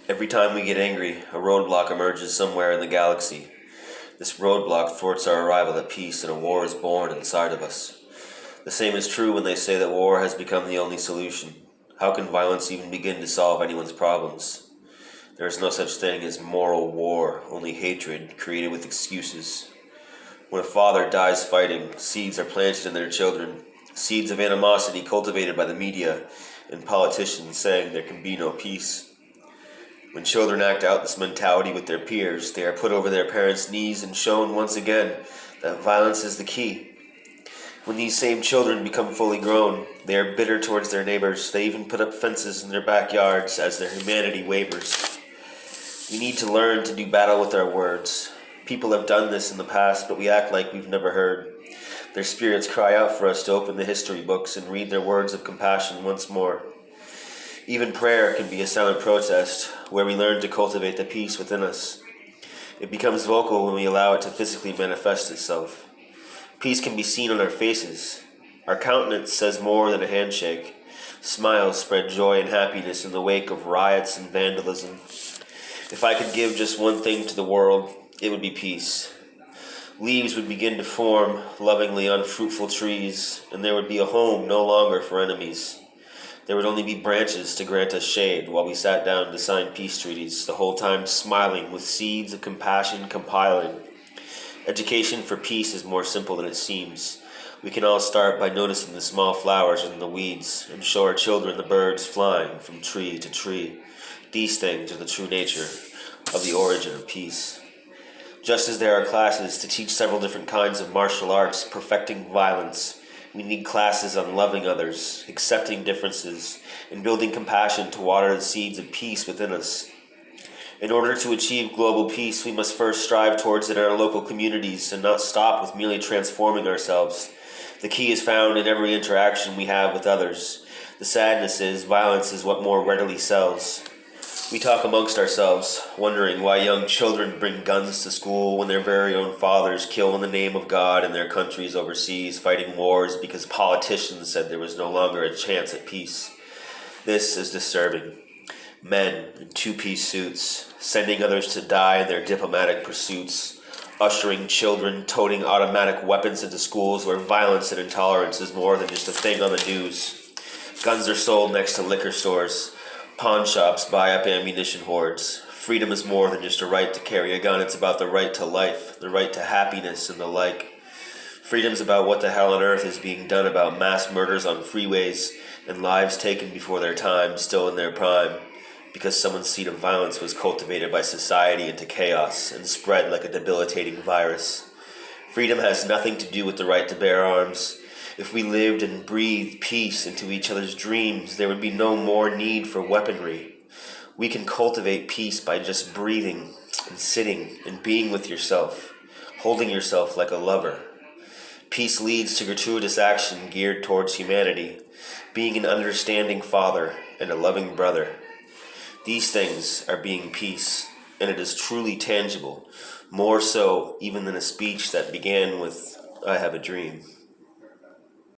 Every time we get angry, a roadblock emerges somewhere in the galaxy. This roadblock thwarts our arrival at peace, and a war is born inside of us. The same is true when they say that war has become the only solution. How can violence even begin to solve anyone's problems? There is no such thing as moral war, only hatred created with excuses. When a father dies fighting, seeds are planted in their children, seeds of animosity cultivated by the media and politicians saying there can be no peace. When children act out this mentality with their peers, they are put over their parents' knees and shown once again that violence is the key. When these same children become fully grown, they are bitter towards their neighbors. They even put up fences in their backyards as their humanity wavers. We need to learn to do battle with our words. People have done this in the past, but we act like we've never heard. Their spirits cry out for us to open the history books and read their words of compassion once more. Even prayer can be a silent protest, where we learn to cultivate the peace within us. It becomes vocal when we allow it to physically manifest itself. Peace can be seen on our faces. Our countenance says more than a handshake. Smiles spread joy and happiness in the wake of riots and vandalism. If I could give just one thing to the world, it would be peace. Leaves would begin to form lovingly on fruitful trees, and there would be a home no longer for enemies. There would only be branches to grant us shade while we sat down to sign peace treaties, the whole time smiling with seeds of compassion compiling. Education for peace is more simple than it seems. We can all start by noticing the small flowers and the weeds, and show our children the birds flying from tree to tree. These things are the true nature of the origin of peace. Just as there are classes to teach several different kinds of martial arts, perfecting violence, we need classes on loving others, accepting differences, and building compassion to water the seeds of peace within us. In order to achieve global peace, we must first strive towards it in our local communities and not stop with merely transforming ourselves. The key is found in every interaction we have with others. The sadness is, violence is what more readily sells. We talk amongst ourselves, wondering why young children bring guns to school when their very own fathers kill in the name of God in their countries overseas, fighting wars because politicians said there was no longer a chance at peace. This is disturbing. Men in two-piece suits, sending others to die in their diplomatic pursuits, ushering children toting automatic weapons into schools where violence and intolerance is more than just a thing on the news. Guns are sold next to liquor stores. Pawn shops buy up ammunition hoards. Freedom is more than just a right to carry a gun. It's about the right to life, the right to happiness, and the like. Freedom's about what the hell on earth is being done about mass murders on freeways and lives taken before their time, still in their prime, because someone's seed of violence was cultivated by society into chaos and spread like a debilitating virus. Freedom has nothing to do with the right to bear arms. If we lived and breathed peace into each other's dreams, there would be no more need for weaponry. We can cultivate peace by just breathing and sitting and being with yourself, holding yourself like a lover. Peace leads to gratuitous action geared towards humanity, being an understanding father and a loving brother. These things are being peace, and it is truly tangible, more so even than a speech that began with, "I have a dream."